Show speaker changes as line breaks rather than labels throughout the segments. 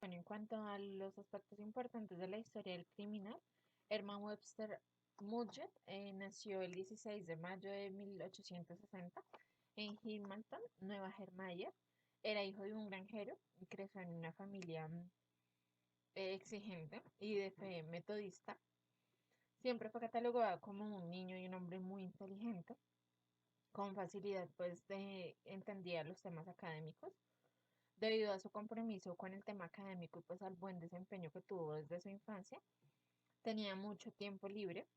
Bueno, en cuanto a los aspectos importantes de la historia del criminal, Herman Webster Mudgett nació el 16 de mayo de 1860 en Hamilton, Nueva Hampshire. Era hijo de un granjero y creció en una familia exigente y de fe metodista. Siempre fue catalogado como un niño y un hombre muy inteligente. Con facilidad pues entendía los temas académicos. Debido a su compromiso con el tema académico y pues al buen desempeño que tuvo desde su infancia, tenía mucho tiempo libre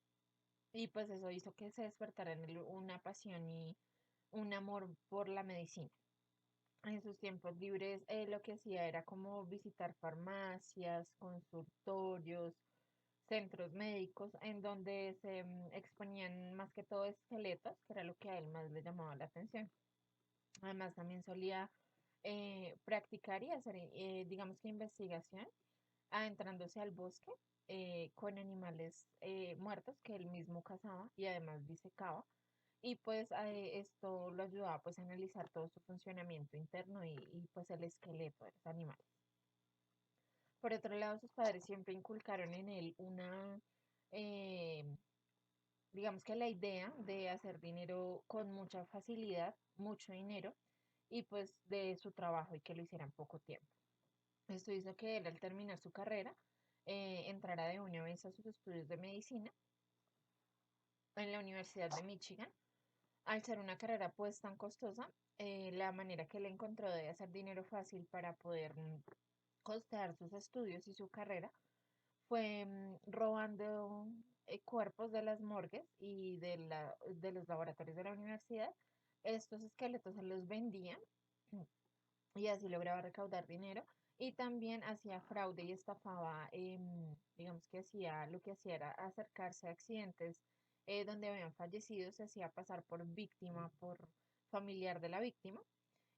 y pues eso hizo que se despertara en él una pasión y un amor por la medicina. En sus tiempos libres lo que hacía era como visitar farmacias, consultorios, centros médicos en donde se exponían más que todo esqueletos, que era lo que a él más le llamaba la atención. Además también solía practicar y hacer, digamos que investigación, adentrándose al bosque con animales muertos que él mismo cazaba y además disecaba. Y pues esto lo ayudaba pues a analizar todo su funcionamiento interno pues el esqueleto de los animales. Por otro lado, sus padres siempre inculcaron en él eh, digamos que la idea de hacer dinero con mucha facilidad, mucho dinero, y pues de su trabajo y que lo hiciera en poco tiempo. Esto hizo que él al terminar su carrera entrara de una vez a sus estudios de medicina en la Universidad de Michigan. Al ser una carrera pues tan costosa, la manera que él encontró de hacer dinero fácil para poder costear sus estudios y su carrera fue robando cuerpos de las morgues y de los laboratorios de la universidad. Estos esqueletos se los vendían y así lograba recaudar dinero. Y también hacía fraude y estafaba, digamos que hacía, lo que hacía era acercarse a accidentes donde habían fallecido, se hacía pasar por víctima, por familiar de la víctima,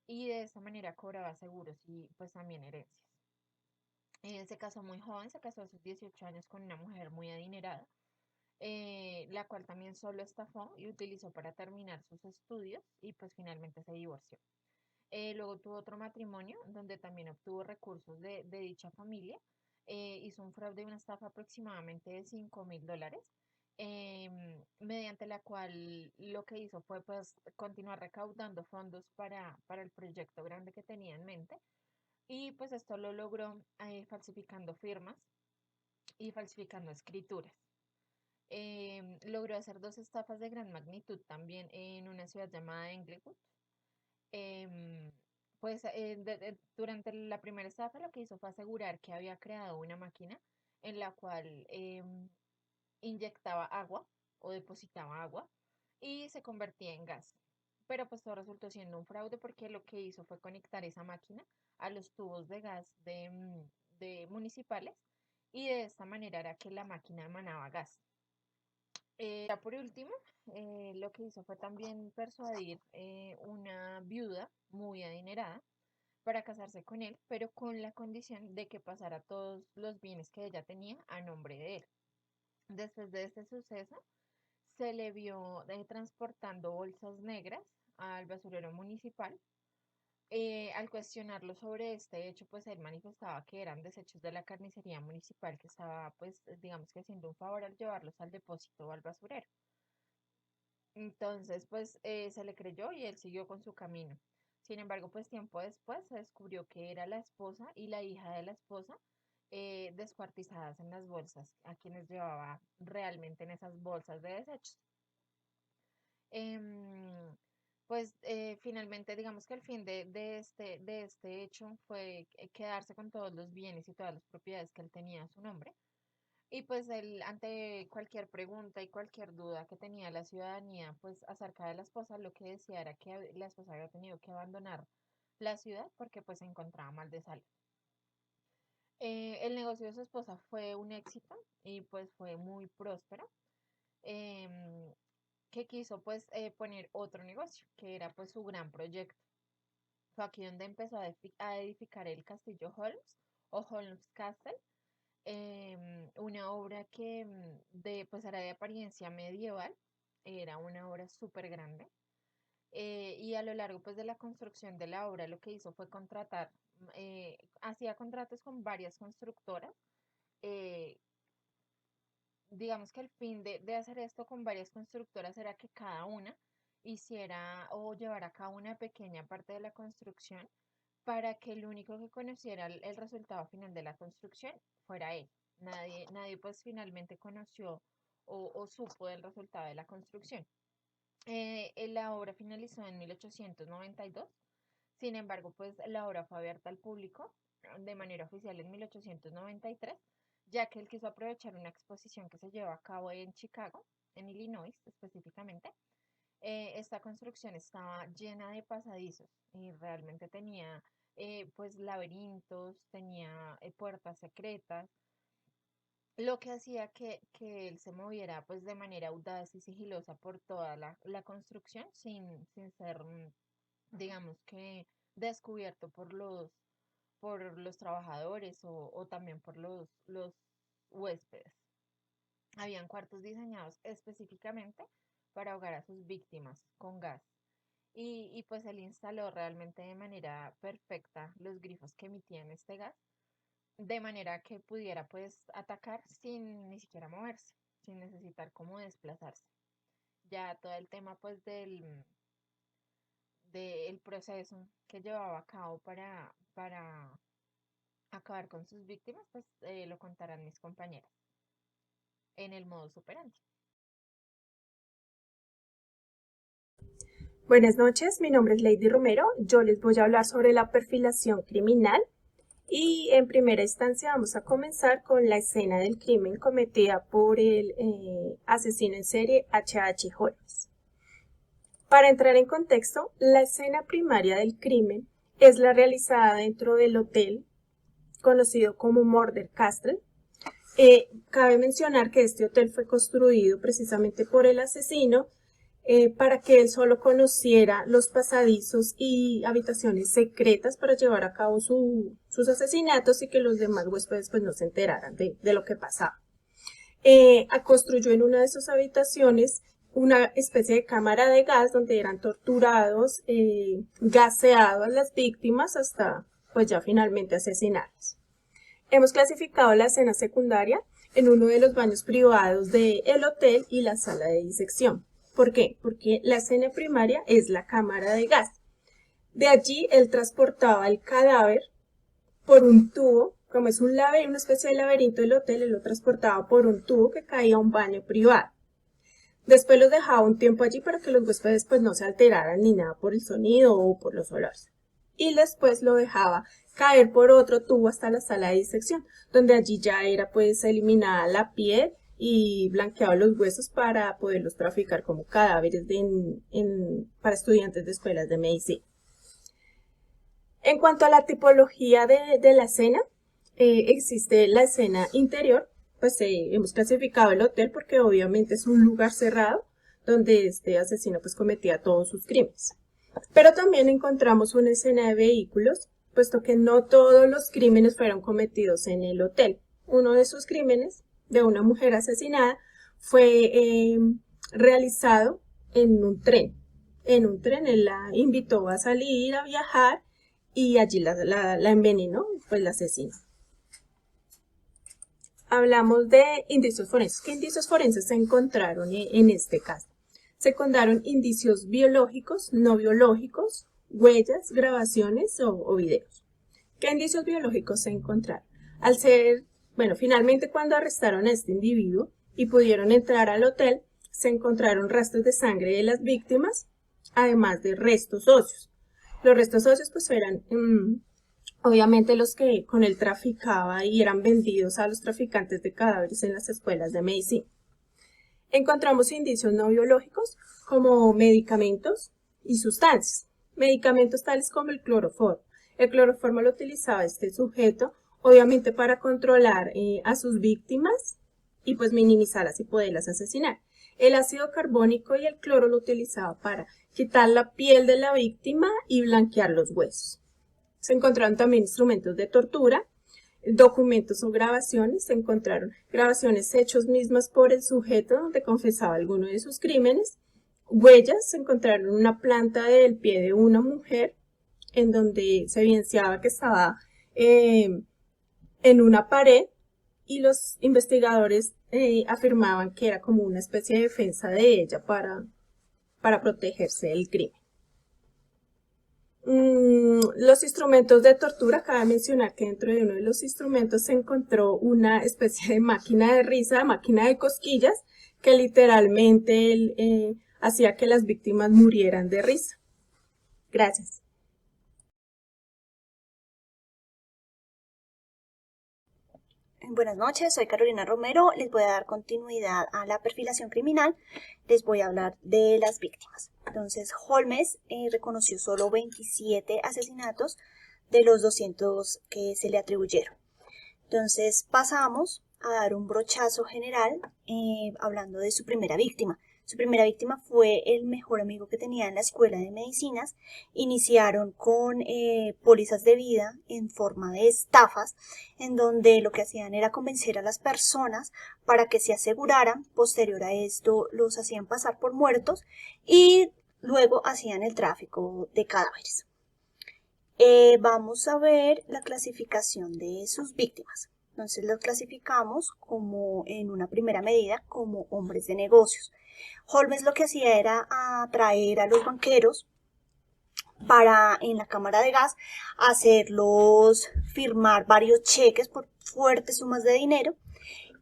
y de esa manera cobraba seguros y pues también herencias. Se casó muy joven, se casó a sus 18 años con una mujer muy adinerada, la cual también solo estafó y utilizó para terminar sus estudios y pues finalmente se divorció. Luego tuvo otro matrimonio donde también obtuvo recursos de dicha familia. Hizo un fraude y una estafa aproximadamente de $5.000, mediante la cual lo que hizo fue pues continuar recaudando fondos para el proyecto grande que tenía en mente. Y pues esto lo logró falsificando firmas y falsificando escrituras. Logró hacer dos estafas de gran magnitud también en una ciudad llamada Englewood. Em, pues durante la primera estafa lo que hizo fue asegurar que había creado una máquina en la cual inyectaba agua o depositaba agua y se convertía en gas. Pero pues todo resultó siendo un fraude porque lo que hizo fue conectar esa máquina a los tubos de gas de municipales y de esta manera era que la máquina emanaba gas. Ya por último, lo que hizo fue también persuadir una viuda muy adinerada para casarse con él, pero con la condición de que pasara todos los bienes que ella tenía a nombre de él. Después de este suceso, se le vio transportando bolsas negras al basurero municipal. Al cuestionarlo sobre este hecho, pues él manifestaba que eran desechos de la carnicería municipal que estaba, pues, digamos que haciendo un favor al llevarlos al depósito o al basurero. Entonces, pues se le creyó y él siguió con su camino. Sin embargo, pues tiempo después se descubrió que era la esposa y la hija de la esposa descuartizadas en las bolsas, a quienes llevaba realmente en esas bolsas de desechos. Em, pues finalmente, digamos que el fin de este hecho fue quedarse con todos los bienes y todas las propiedades que él tenía a su nombre. Y pues él, ante cualquier pregunta y cualquier duda que tenía la ciudadanía, pues acerca de la esposa, lo que decía era que la esposa había tenido que abandonar la ciudad porque pues se encontraba mal de salud. El negocio de su esposa fue un éxito y pues fue muy próspero, em, que quiso pues poner otro negocio, que era pues su gran proyecto. Fue aquí donde empezó a edificar el castillo Holmes o Holmes Castle, una obra que pues era de apariencia medieval, era una obra súper grande, y a lo largo pues de la construcción de la obra lo que hizo fue contratar hacía contratos con varias constructoras. eh, digamos que el fin de hacer esto con varias constructoras era que cada una hiciera o llevara a cabo una pequeña parte de la construcción para que el único que conociera el resultado final de la construcción fuera él. Nadie pues finalmente conoció o supo del resultado de la construcción. La obra finalizó en 1892. Sin embargo, pues la obra fue abierta al público de manera oficial en 1893, ya que él quiso aprovechar una exposición que se llevó a cabo en Chicago, en Illinois específicamente. Esta construcción estaba llena de pasadizos y realmente tenía pues laberintos, tenía puertas secretas, lo que hacía que él se moviera pues de manera audaz y sigilosa por toda la construcción sin ser, digamos que, descubierto por los trabajadores o también por los huéspedes. Habían cuartos diseñados específicamente para ahogar a sus víctimas con gas. Pues él instaló realmente de manera perfecta los grifos que emitían este gas, de manera que pudiera pues atacar sin ni siquiera moverse, sin necesitar como desplazarse. Ya todo el tema pues del proceso que llevaba a cabo para acabar con sus víctimas, pues lo contarán mis compañeras en el modo operandi.
Buenas noches, mi nombre es Lady Romero. Yo les voy a hablar sobre la perfilación criminal y en primera instancia vamos a comenzar con la escena del crimen cometida por el asesino en serie H.H. Holmes. Para entrar en contexto, la escena primaria del crimen es la realizada dentro del hotel conocido como Murder Castle. Cabe mencionar que este hotel fue construido precisamente por el asesino para que él solo conociera los pasadizos y habitaciones secretas para llevar a cabo sus asesinatos y que los demás huéspedes pues no se enteraran de lo que pasaba. Construyó en una de sus habitaciones una especie de cámara de gas donde eran torturados, gaseados las víctimas hasta pues ya finalmente asesinarlas. Hemos clasificado la escena secundaria en uno de los baños privados del hotel y la sala de disección. ¿Por qué? Porque la escena primaria es la cámara de gas. De allí él transportaba el cadáver por un tubo, como es una especie de laberinto del hotel, él lo transportaba por un tubo que caía a un baño privado. Después los dejaba un tiempo allí para que los huéspedes pues no se alteraran ni nada por el sonido o por los olores. Y después lo dejaba caer por otro tubo hasta la sala de disección, donde allí ya era pues eliminada la piel y blanqueado los huesos para poderlos traficar como cadáveres para estudiantes de escuelas de medicina. En cuanto a la tipología de la escena, existe la escena interior, pues hemos clasificado el hotel porque obviamente es un lugar cerrado donde este asesino pues cometía todos sus crímenes. Pero también encontramos una escena de vehículos, puesto que no todos los crímenes fueron cometidos en el hotel. Uno de esos crímenes de una mujer asesinada fue realizado en un tren. En un tren él la invitó a salir, a viajar y allí la envenenó, pues la asesinó. Hablamos de indicios forenses. ¿Qué indicios forenses se encontraron en este caso? Se encontraron indicios biológicos, no biológicos, huellas, grabaciones o videos. ¿Qué indicios biológicos se encontraron? Finalmente cuando arrestaron a este individuo y pudieron entrar al hotel, se encontraron rastros de sangre de las víctimas, además de restos óseos. Los restos óseos pues eran obviamente los que con él traficaba y eran vendidos a los traficantes de cadáveres en las escuelas de medicina. Encontramos indicios no biológicos como medicamentos y sustancias. Medicamentos tales como el cloroformo. El cloroformo lo utilizaba este sujeto obviamente para controlar a sus víctimas y pues minimizarlas y poderlas asesinar. El ácido carbónico y el cloro lo utilizaba para quitar la piel de la víctima y blanquear los huesos. Se encontraron también instrumentos de tortura, documentos o grabaciones. Se encontraron grabaciones hechas mismas por el sujeto donde confesaba alguno de sus crímenes. Huellas, se encontraron una planta del pie de una mujer en donde se evidenciaba que estaba eh, en una pared y los investigadores afirmaban que era como una especie de defensa de ella para protegerse del crimen. Los instrumentos de tortura, cabe mencionar que dentro de uno de los instrumentos se encontró una especie de máquina de risa, máquina de cosquillas, que literalmente hacía que las víctimas murieran de risa. Gracias.
Buenas noches, soy Carolina Romero. Les voy a dar continuidad a la perfilación criminal. Les voy a hablar de las víctimas. Entonces, Holmes reconoció solo 27 asesinatos de los 200 que se le atribuyeron. Entonces, pasamos a dar un brochazo general hablando de su primera víctima. Su primera víctima fue el mejor amigo que tenía en la escuela de medicinas. Iniciaron con pólizas de vida en forma de estafas, en donde lo que hacían era convencer a las personas para que se aseguraran. Posterior a esto, los hacían pasar por muertos y luego hacían el tráfico de cadáveres. Vamos a ver la clasificación de sus víctimas. Entonces los clasificamos como en una primera medida como hombres de negocios. Holmes lo que hacía era atraer a los banqueros para en la cámara de gas hacerlos firmar varios cheques por fuertes sumas de dinero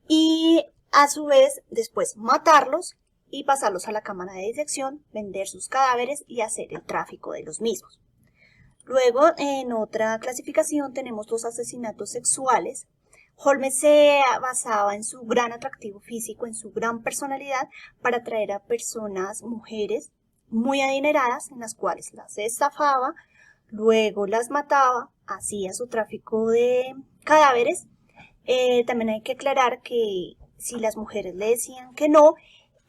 y a su vez después matarlos y pasarlos a la cámara de disección, vender sus cadáveres y hacer el tráfico de los mismos. Luego, en otra clasificación tenemos los asesinatos sexuales. Holmes se basaba en su gran atractivo físico, en su gran personalidad, para atraer a personas, mujeres muy adineradas, en las cuales las estafaba, luego las mataba, hacía su tráfico de cadáveres. También hay que aclarar que si las mujeres le decían que no,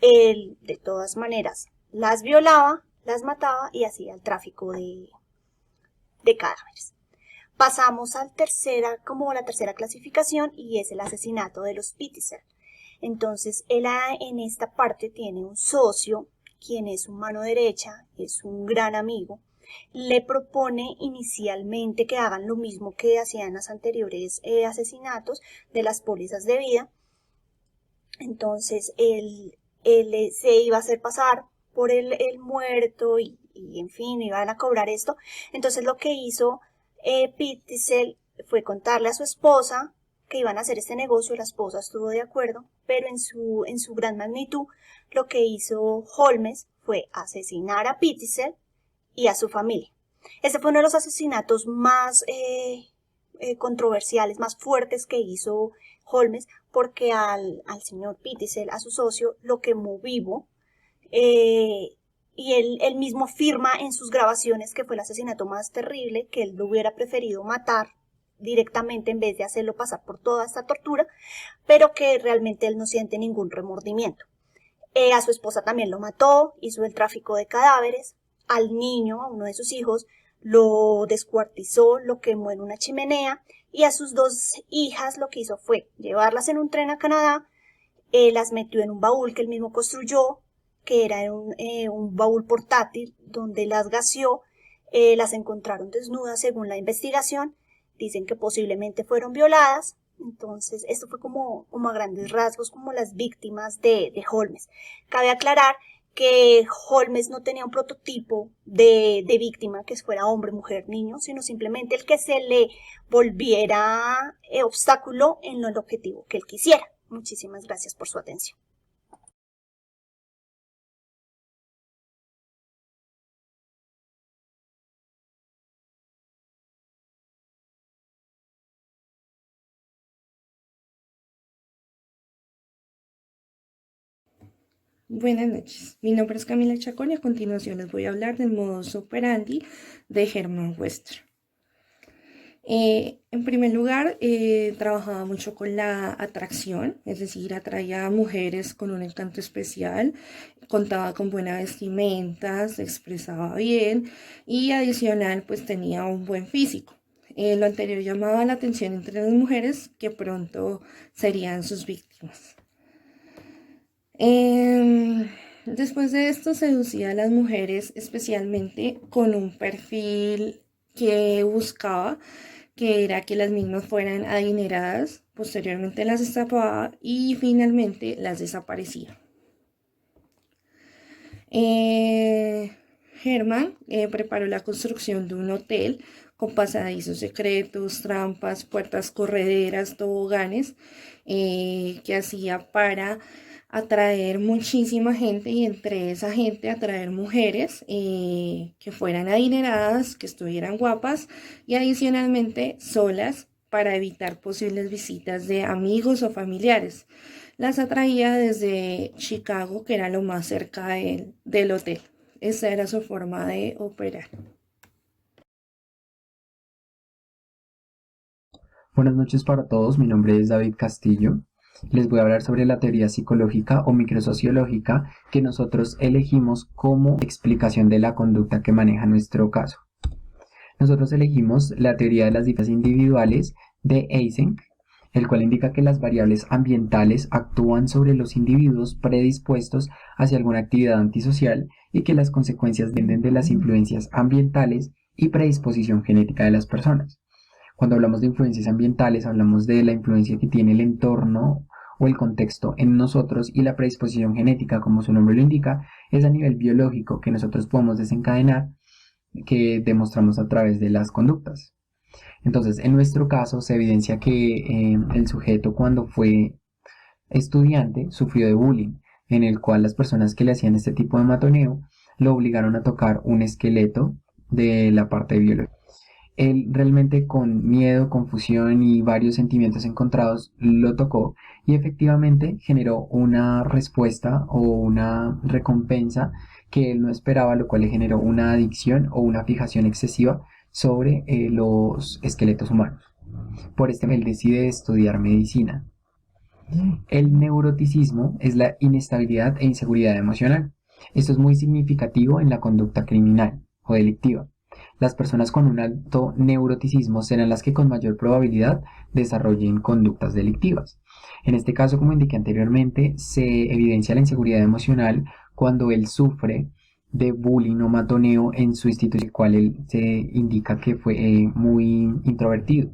él de todas maneras las violaba, las mataba y hacía el tráfico de cadáveres. Pasamos a la tercera clasificación y es el asesinato de los Pitzel. Entonces, él en esta parte tiene un socio, quien es su mano derecha, es un gran amigo. Le propone inicialmente que hagan lo mismo que hacían en los anteriores asesinatos de las pólizas de vida. Entonces, él se iba a hacer pasar por el muerto y en fin, iban a cobrar esto. Entonces, lo que hizo Pitzel fue contarle a su esposa que iban a hacer este negocio. La esposa estuvo de acuerdo, pero en su gran magnitud, lo que hizo Holmes fue asesinar a Pitzel y a su familia. Este fue uno de los asesinatos más controversiales, más fuertes que hizo Holmes, porque al señor Pitzel, a su socio, lo quemó vivo, y él mismo firma en sus grabaciones que fue el asesinato más terrible, que él lo hubiera preferido matar directamente en vez de hacerlo pasar por toda esta tortura, pero que realmente él no siente ningún remordimiento. A su esposa también lo mató, hizo el tráfico de cadáveres, al niño, a uno de sus hijos, lo descuartizó, lo quemó en una chimenea, y a sus dos hijas lo que hizo fue llevarlas en un tren a Canadá, las metió en un baúl que él mismo construyó, que era un baúl portátil, donde las gaseó. Las encontraron desnudas según la investigación, dicen que posiblemente fueron violadas. Entonces, esto fue como a grandes rasgos como las víctimas de Holmes. Cabe aclarar que Holmes no tenía un prototipo de víctima que fuera hombre, mujer, niño, sino simplemente el que se le volviera obstáculo en el objetivo que él quisiera. Muchísimas gracias por su atención.
Buenas noches, mi nombre es Camila Chacón y a continuación les voy a hablar del modus operandi de Herman Wester. En primer lugar, trabajaba mucho con la atracción, es decir, atraía a mujeres con un encanto especial, contaba con buena vestimenta, se expresaba bien y adicional pues tenía un buen físico. Lo anterior llamaba la atención entre las mujeres que pronto serían sus víctimas. Después de esto seducía a las mujeres especialmente con un perfil que buscaba, que era que las mismas fueran adineradas, posteriormente las estafaba y finalmente las desaparecía. Herman preparó la construcción de un hotel con pasadizos secretos, trampas, puertas correderas, toboganes, que hacía para atraer muchísima gente y entre esa gente atraer mujeres que fueran adineradas, que estuvieran guapas y adicionalmente solas para evitar posibles visitas de amigos o familiares. Las atraía desde Chicago, que era lo más cerca del hotel. Esa era su forma de operar.
Buenas noches para todos, mi nombre es David Castillo. Les voy a hablar sobre la teoría psicológica o microsociológica que nosotros elegimos como explicación de la conducta que maneja nuestro caso. Nosotros elegimos la teoría de las diferencias individuales de Eysenck, el cual indica que las variables ambientales actúan sobre los individuos predispuestos hacia alguna actividad antisocial y que las consecuencias dependen de las influencias ambientales y predisposición genética de las personas. Cuando hablamos de influencias ambientales, hablamos de la influencia que tiene el entorno o el contexto en nosotros, y la predisposición genética, como su nombre lo indica, es a nivel biológico que nosotros podemos desencadenar, que demostramos a través de las conductas. Entonces, en nuestro caso se evidencia que el sujeto, cuando fue estudiante, sufrió de bullying, en el cual las personas que le hacían este tipo de matoneo lo obligaron a tocar un esqueleto de la parte biológica. Él realmente, con miedo, confusión y varios sentimientos encontrados, lo tocó y efectivamente generó una respuesta o una recompensa que él no esperaba, lo cual le generó una adicción o una fijación excesiva sobre los esqueletos humanos. Por este él decide estudiar medicina. El neuroticismo es la inestabilidad e inseguridad emocional. Esto es muy significativo en la conducta criminal o delictiva. Las personas con un alto neuroticismo serán las que con mayor probabilidad desarrollen conductas delictivas. En este caso, como indiqué anteriormente, se evidencia la inseguridad emocional cuando él sufre de bullying o matoneo en su institución, el cual él se indica que fue muy introvertido,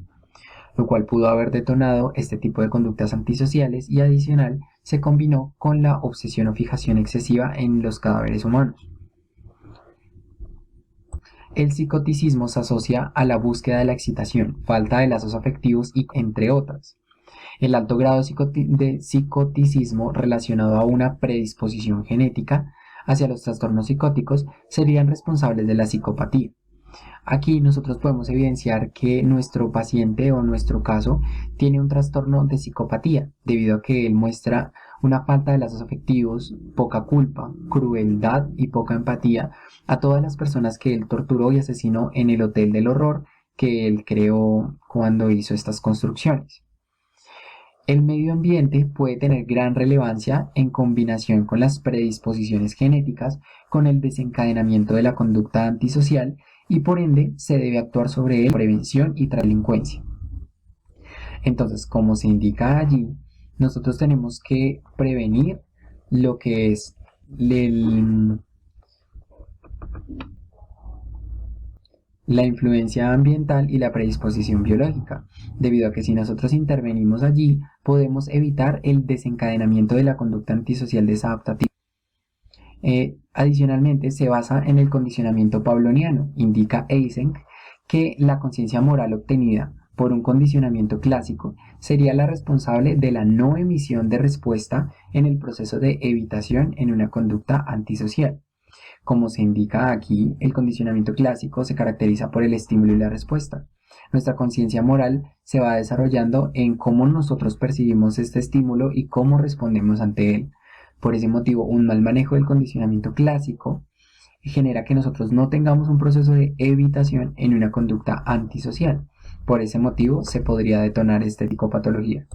lo cual pudo haber detonado este tipo de conductas antisociales, y adicional se combinó con la obsesión o fijación excesiva en los cadáveres humanos. El psicoticismo se asocia a la búsqueda de la excitación, falta de lazos afectivos y entre otras. El alto grado de psicoticismo relacionado a una predisposición genética hacia los trastornos psicóticos serían responsables de la psicopatía. Aquí nosotros podemos evidenciar que nuestro paciente o nuestro caso tiene un trastorno de psicopatía debido a que él muestra una falta de lazos afectivos, poca culpa, crueldad y poca empatía a todas las personas que él torturó y asesinó en el Hotel del Horror que él creó cuando hizo estas construcciones. El medio ambiente puede tener gran relevancia en combinación con las predisposiciones genéticas, con el desencadenamiento de la conducta antisocial, y por ende se debe actuar sobre él prevención y delincuencia. Entonces, como se indica allí, nosotros tenemos que prevenir lo que es la influencia ambiental y la predisposición biológica, debido a que si nosotros intervenimos allí, podemos evitar el desencadenamiento de la conducta antisocial desadaptativa. Adicionalmente, se basa en el condicionamiento pavloviano. Indica Eysenck que la conciencia moral obtenida por un condicionamiento clásico sería la responsable de la no emisión de respuesta en el proceso de evitación en una conducta antisocial. Como se indica aquí, el condicionamiento clásico se caracteriza por el estímulo y la respuesta. Nuestra conciencia moral se va desarrollando en cómo nosotros percibimos este estímulo y cómo respondemos ante él. Por ese motivo, un mal manejo del condicionamiento clásico genera que nosotros no tengamos un proceso de evitación en una conducta antisocial. Por ese motivo, se podría detonar esta psicopatología.